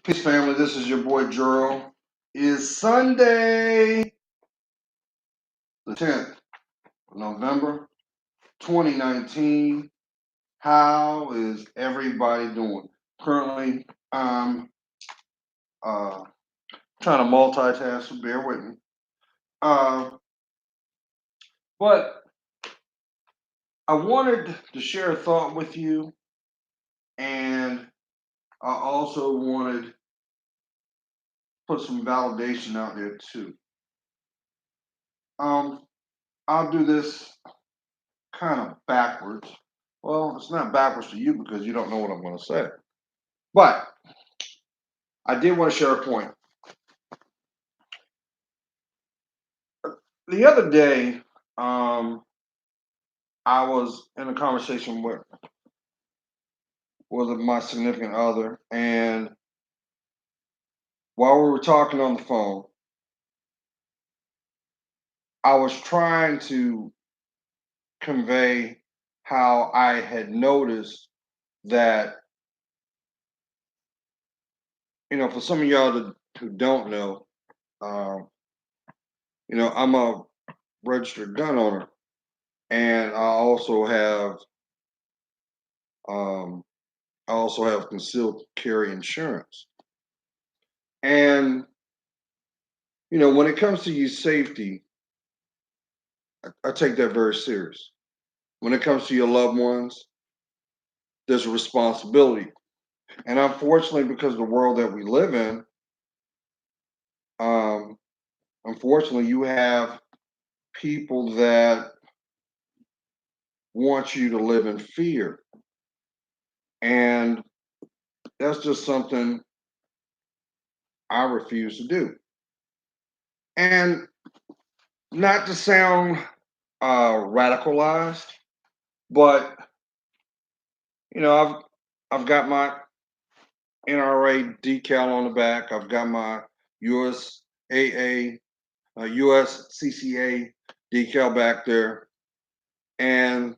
Peace, family. This is your boy Juro. Is Sunday, the 10th of November, 2019. How is everybody doing? Currently, I'm uh, trying to multitask, so bear with me. Uh, but I wanted to share a thought with you, and I also wanted to put some validation out there too. Um, I'll do this kind of backwards. Well, it's not backwards to you because you don't know what I'm going to say. But I did want to share a point. The other day, I was in a conversation with my significant other, and while we were talking on the phone, I was trying to convey how I had noticed that, for some of y'all who don't know, um, I'm a registered gun owner, and um, I also have concealed carry insurance. And when it comes to your safety, I take that very serious. When it comes to your loved ones, there's a responsibility. And unfortunately, because of the world that we live in, um, unfortunately, you have people that want you to live in fear. And that's just something I refuse to do. And not to sound radicalized, but I've got my NRA decal on the back. I've got my USAA, USCCA decal back there, and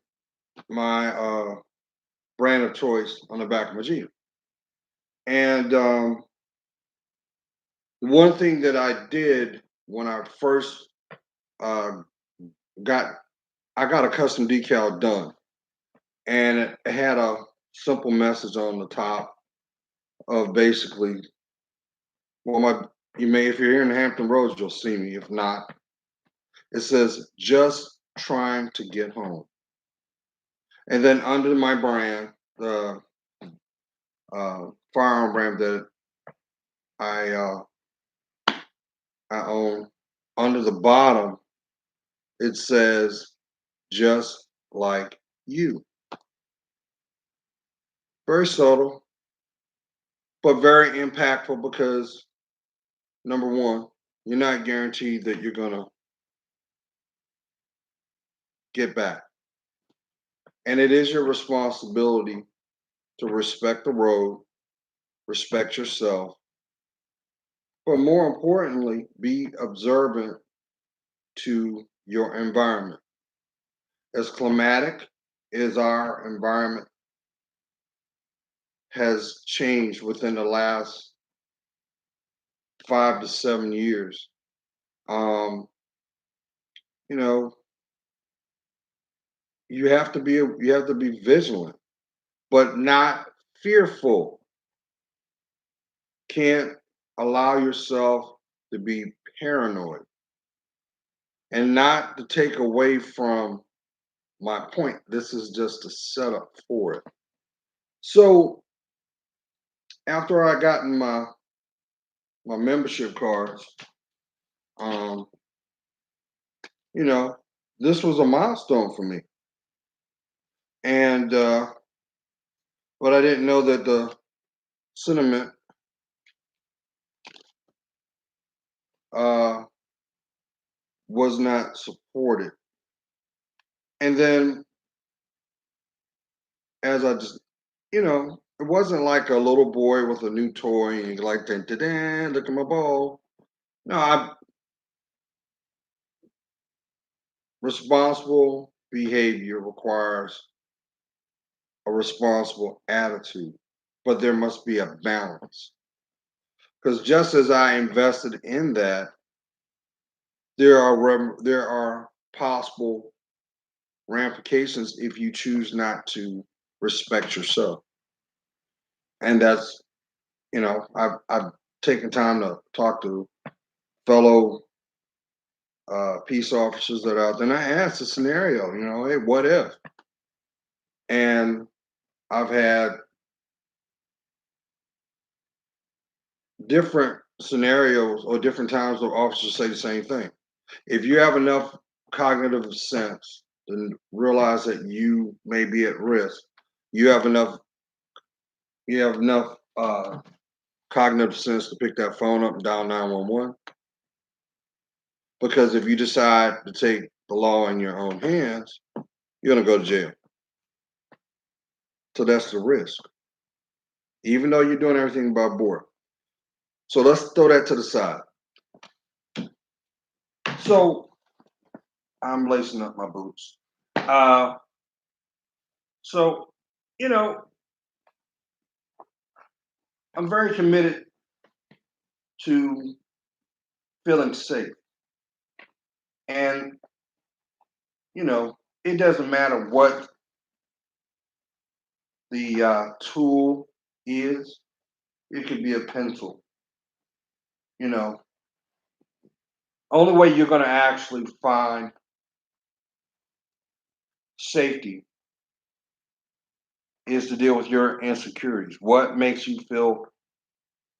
my brand of choice on the back of my Jeep. And one thing that I did when I first uh, got, I got a custom decal done, and it had a simple message on the top of basically, well, if you're here in Hampton Roads, you'll see me. If not, it says just trying to get home. And then under my brand, the firearm brand that I uh, I own, under the bottom it says just like you. Very subtle, but very impactful because number one, you're not guaranteed that you're gonna get back, and it is your responsibility to respect the road, respect yourself, but more importantly, be observant to your environment. As climatic as our environment has changed within the last 5 to 7 years, um, you know, you have to be vigilant, but not fearful. Can't allow yourself to be paranoid, and not to take away from my point. This is just a setup for it. So after I gotten my membership cards, um, you know, this was a milestone for me. And but I didn't know that the sentiment uh, was not supported. And then as I just, it wasn't like a little boy with a new toy and you like, dun, dun, dun, look at my ball. No, responsible behavior requires a responsible attitude, but there must be a balance. Because just as I invested in that, there are possible ramifications if you choose not to respect yourself. And that's, I've taken time to talk to fellow peace officers that are out there, and I asked the scenario, hey, what if? And I've had different scenarios or different times where officers say the same thing. If you have enough cognitive sense to realize that you may be at risk, you have enough cognitive sense to pick that phone up and dial 911. Because if you decide to take the law in your own hands, you're gonna go to jail. So that's the risk, even though you're doing everything by board. So let's throw that to the side. So I'm lacing up my boots. Uh, so, you know, I'm very committed to feeling safe. And, it doesn't matter what the tool is, it could be a pencil. You know, only way you're going to actually find safety is to deal with your insecurities. What makes you feel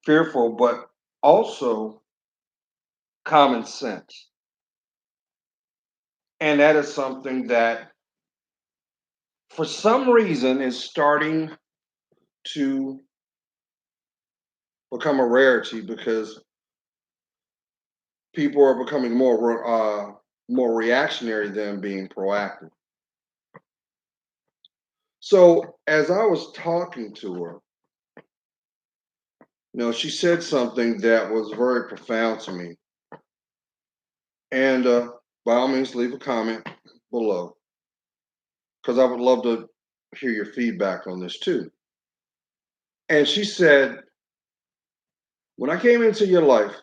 fearful, but also common sense. And that is something that, for some reason, is starting to become a rarity because people are becoming more reactionary than being proactive. So as I was talking to her, she said something that was very profound to me. And by all means, leave a comment below because I would love to hear your feedback on this too. And she said, when I came into your life,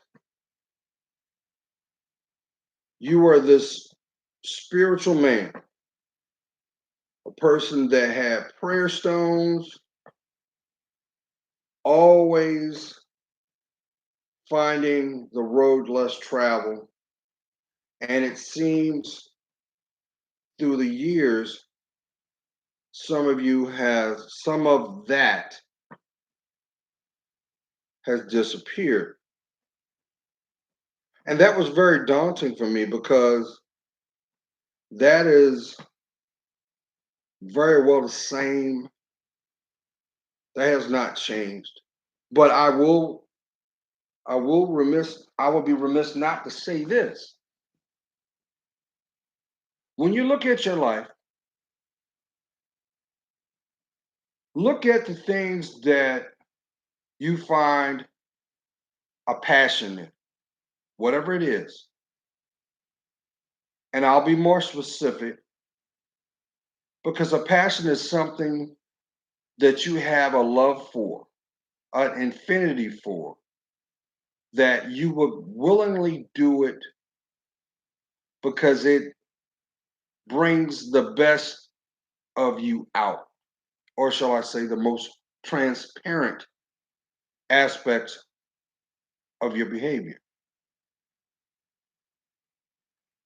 you were this spiritual man, a person that had prayer stones, always finding the road less traveled. And it seems through the years, some of that has disappeared. And that was very daunting for me because that is very well the same. That has not changed. But I will be remiss not to say this. When you look at your life, look at the things that you find a passion in, whatever it is. And I'll be more specific because a passion is something that you have a love for, an infinity for, that you would willingly do it because it brings the best of you out, or shall I say, the most transparent aspects of your behavior.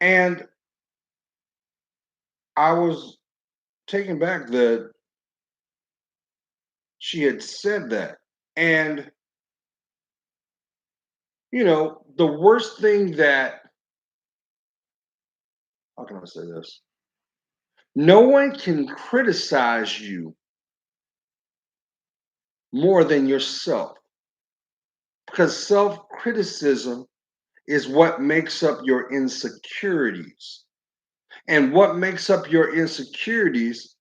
And I was taken back that she had said that. And, the worst thing that, how can I say this? No one can criticize you more than yourself because self criticism is what makes up your insecurities. And what makes up your insecurities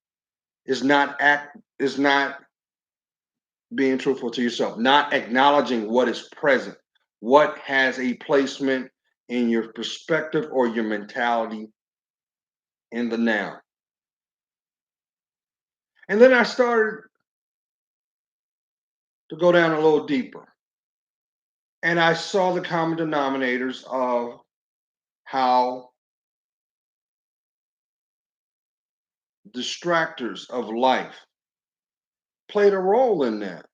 is not being truthful to yourself, not acknowledging what is present, what has a placement in your perspective or your mentality in the now. And then I started to go down a little deeper. And I saw the common denominators of how distractors of life played a role in that.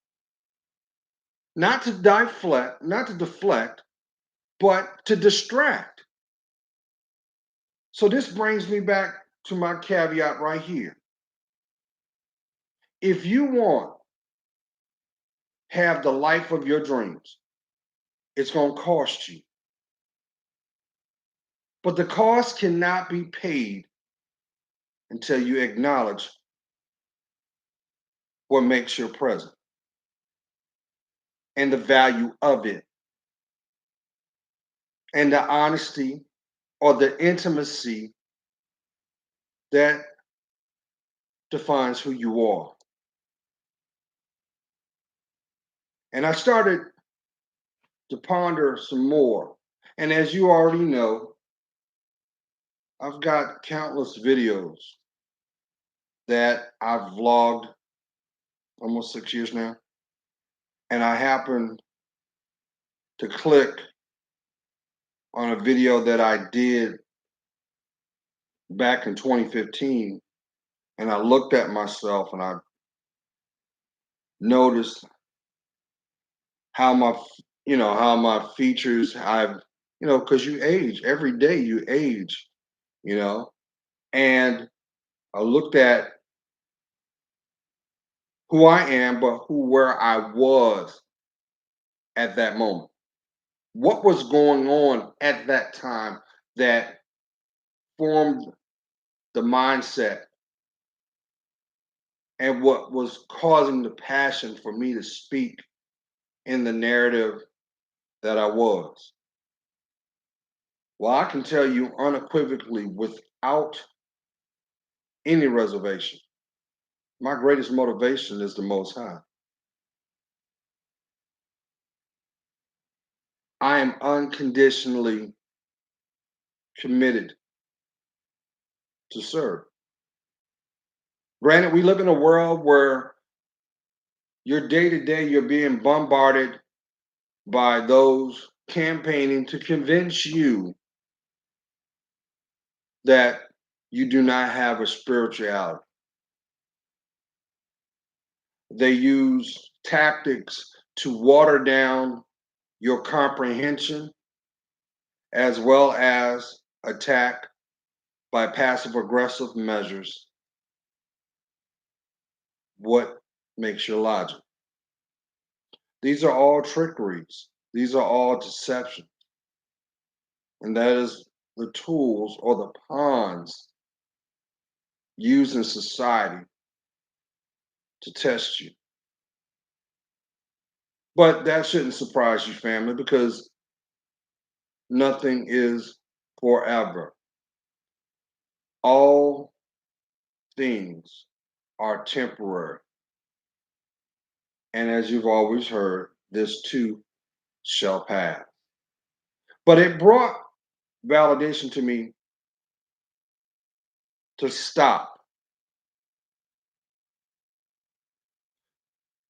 Not to deflect, but to distract. So this brings me back to my caveat right here. If you want have the life of your dreams, it's going to cost you. But the cost cannot be paid until you acknowledge what makes your present and the value of it and the honesty or the intimacy that defines who you are. And I started to ponder some more. And as you already know, I've got countless videos that I've vlogged almost 6 years now. And I happened to click on a video that I did back in 2015. And I looked at myself and I noticed how my features I've, because you age every day, you age, you know. And I looked at who I am, but where I was at that moment. What was going on at that time that formed the mindset and what was causing the passion for me to speak in the narrative that I was? Well, I can tell you unequivocally, without any reservation, my greatest motivation is the Most High. I am unconditionally committed to serve. Granted, we live in a world where your day to day, you're being bombarded by those campaigning to convince you that you do not have a spirituality. They use tactics to water down your comprehension as well as attack by passive aggressive measures what makes your logic. These are all trickeries. These are all deception. And that is the tools or the pawns used in society to test you. But that shouldn't surprise you, family, because nothing is forever. All things are temporary. And as you've always heard, this too shall pass. But it brought validation to me to stop,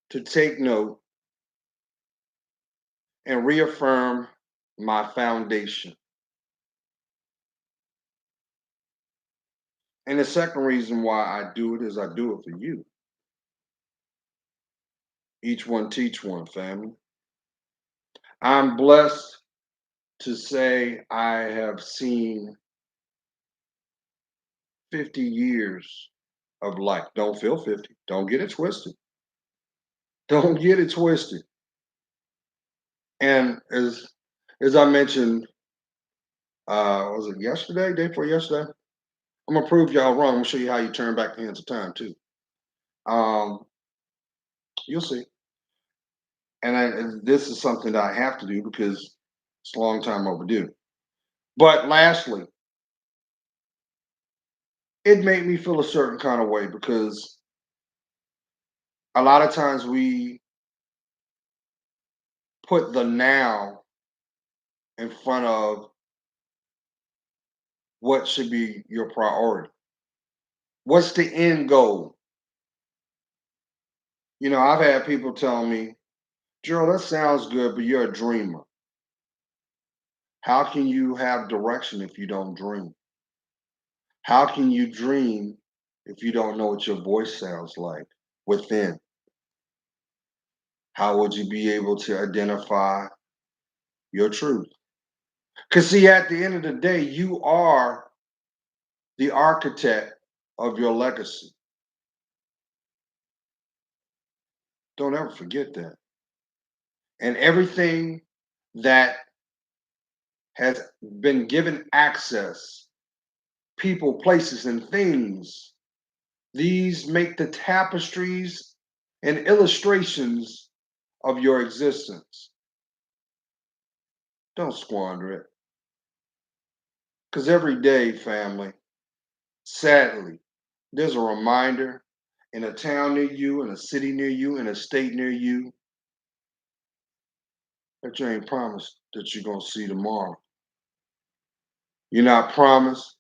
to take note, and reaffirm my foundation. And the second reason why I do it is I do it for you. Each one teach one, family. I'm blessed to say I have seen 50 years of life. Don't feel 50. Don't get it twisted. Don't get it twisted. And as I mentioned, was it yesterday, day before yesterday? I'm gonna prove y'all wrong. I'm gonna show you how you turn back the hands of time too. Um, you'll see. And this is something that I have to do because it's a long time overdue. But lastly, it made me feel a certain kind of way because a lot of times we put the now in front of what should be your priority. What's the end goal? I've had people tell me Gerald, that sounds good, but you're a dreamer. How can you have direction if you don't dream? How can you dream if you don't know what your voice sounds like within? How would you be able to identify your truth? Because, see, at the end of the day, you are the architect of your legacy. Don't ever forget that. And everything that has been given access, people, places, and things, these make the tapestries and illustrations of your existence. Don't squander it. Because every day, family, sadly, there's a reminder in a town near you, in a city near you, in a state near you, that you ain't promised that you're going to see tomorrow. You're not promised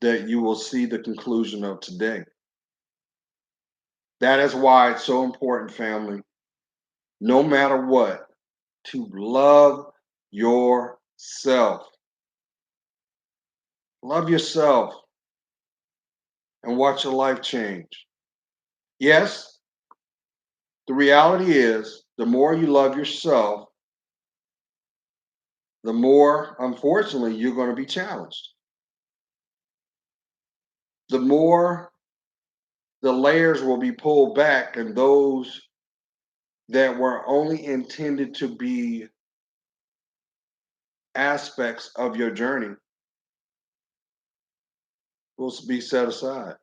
that you will see the conclusion of today. That is why it's so important, family, no matter what, to love yourself. Love yourself and watch your life change. Yes, the reality is the more you love yourself, the more, unfortunately, you're going to be challenged. The more the layers will be pulled back, and those that were only intended to be aspects of your journey will be set aside.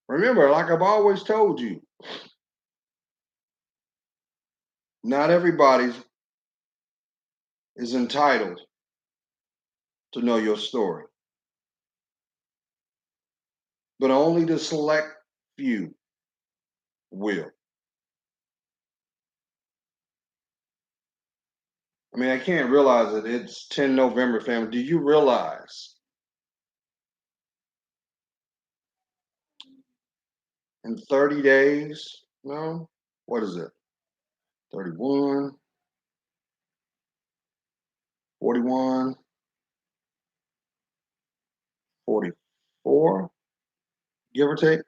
Remember, like I've always told you, not everybody is entitled to know your story, but only the select few will. I mean, I can't realize it. It's 10 November, family. Do you realize in 30 days? No? What is it? 31, 41, 44, give or take.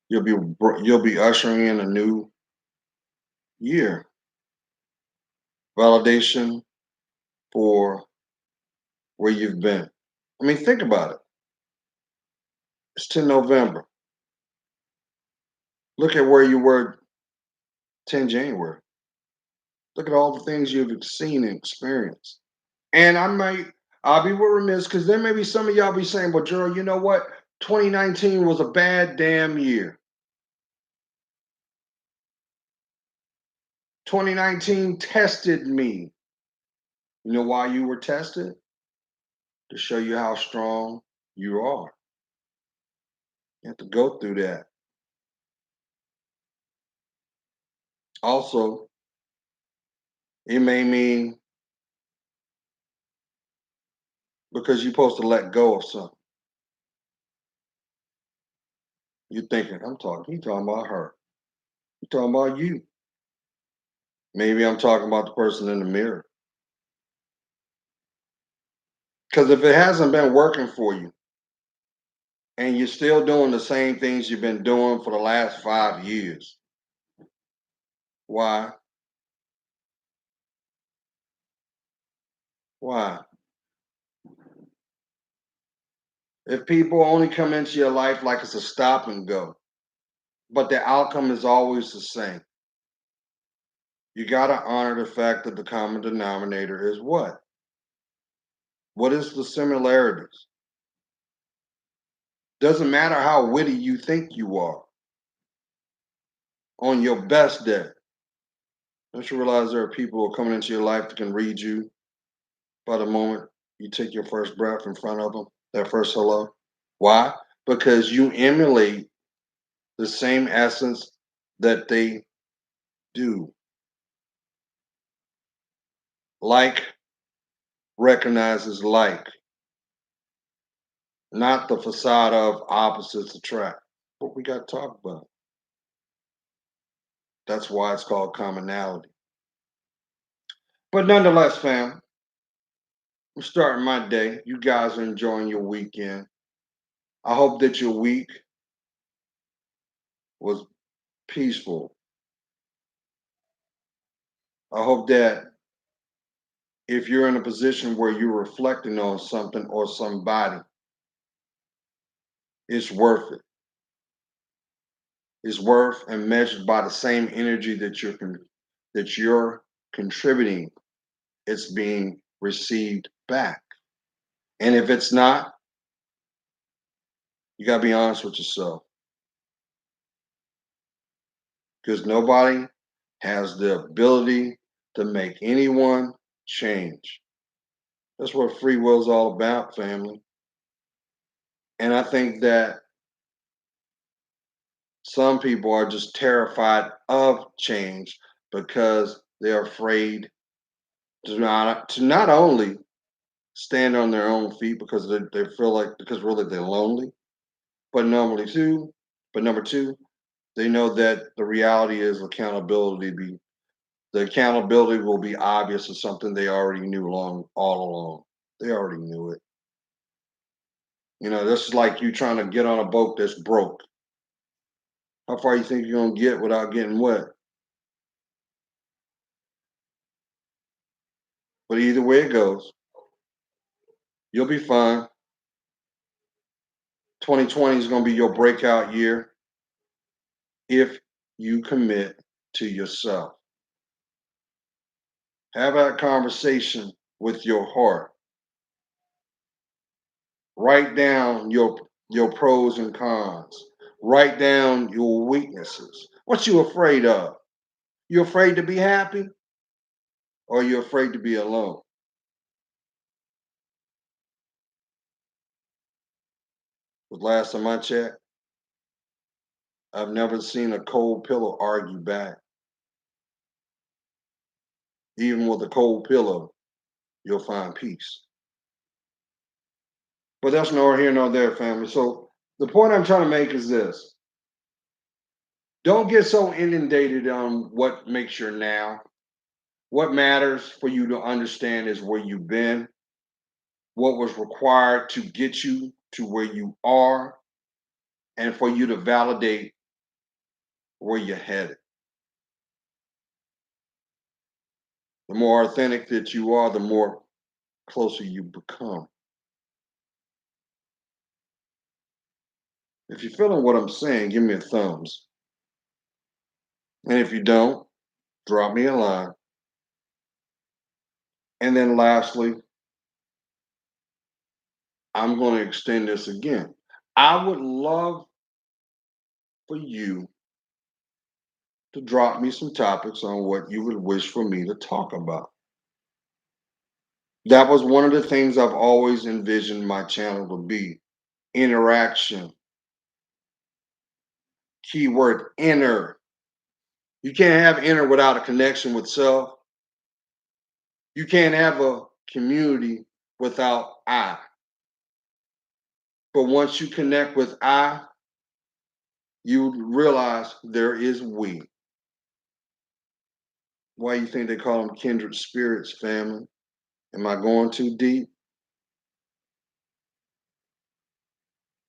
You'll be ushering in a new year. Validation for where you've been. I mean, think about it. It's 10 November. Look at where you were 10 January. Look at all the things you've seen and experienced. And I'll be remiss because there may be some of y'all be saying, well, Gerald, you know what? 2019 was a bad damn year. 2019 tested me. You know why you were tested? To show you how strong you are. You have to go through that. Also, it may mean because you're supposed to let go of something. You're thinking, he's talking about her. He's talking about you. Maybe I'm talking about the person in the mirror. Because if it hasn't been working for you and you're still doing the same things you've been doing for the last 5 years, why? Why? If people only come into your life like it's a stop and go, but the outcome is always the same, you got to honor the fact that the common denominator is what? What is the similarities? Doesn't matter how witty you think you are on your best day. Don't you realize there are people who are coming into your life that can read you by the moment you take your first breath in front of them, their first hello? Why? Because you emulate the same essence that they do. Like recognizes like, not the facade of opposites attract. What we got to talk about. That's why it's called commonality. But nonetheless, fam, I'm starting my day. You guys are enjoying your weekend. I hope that your week was peaceful. I hope that if you're in a position where you're reflecting on something or somebody, it's worth it. It's worth and measured by the same energy that you're contributing. It's being received back. And if it's not, you gotta be honest with yourself because nobody has the ability to make anyone change. That's what free will is all about, family. And I think that some people are just terrified of change because they're afraid to not only stand on their own feet because they feel like because really they're lonely, but normally too, but number two, they know that the reality is the accountability will be obvious as something they already knew all along. They already knew it. This is like you trying to get on a boat that's broke. How far you think you're gonna get without getting wet? But either way it goes, you'll be fine. 2020 is gonna be your breakout year if you commit to yourself. Have that conversation with your heart. Write down your pros and cons. Write down your weaknesses. What you afraid of? You afraid to be happy or you afraid to be alone? The last time I checked, I've never seen a cold pillow argue back. Even with a cold pillow, you'll find peace. But that's nor here nor there, family. So the point I'm trying to make is this. Don't get so inundated on what makes your now. What matters for you to understand is where you've been, what was required to get you to where you are, and for you to validate where you're headed. The more authentic that you are, the more closer you become. If you're feeling what I'm saying, give me a thumbs. And if you don't, drop me a line. And then lastly, I'm going to extend this again. I would love for you to drop me some topics on what you would wish for me to talk about. That was one of the things I've always envisioned my channel to be interaction. Keyword inner. You can't have inner without a connection with self. You can't have a community without I. But once you connect with I, you realize there is we. Why you think they call them kindred spirits, family? Am I going too deep?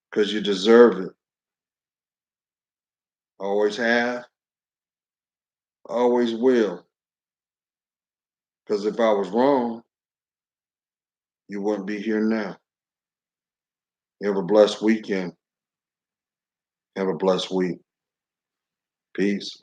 Because you deserve it. Always have, always will. Because if I was wrong, you wouldn't be here now. You have a blessed weekend. Have a blessed week. Peace.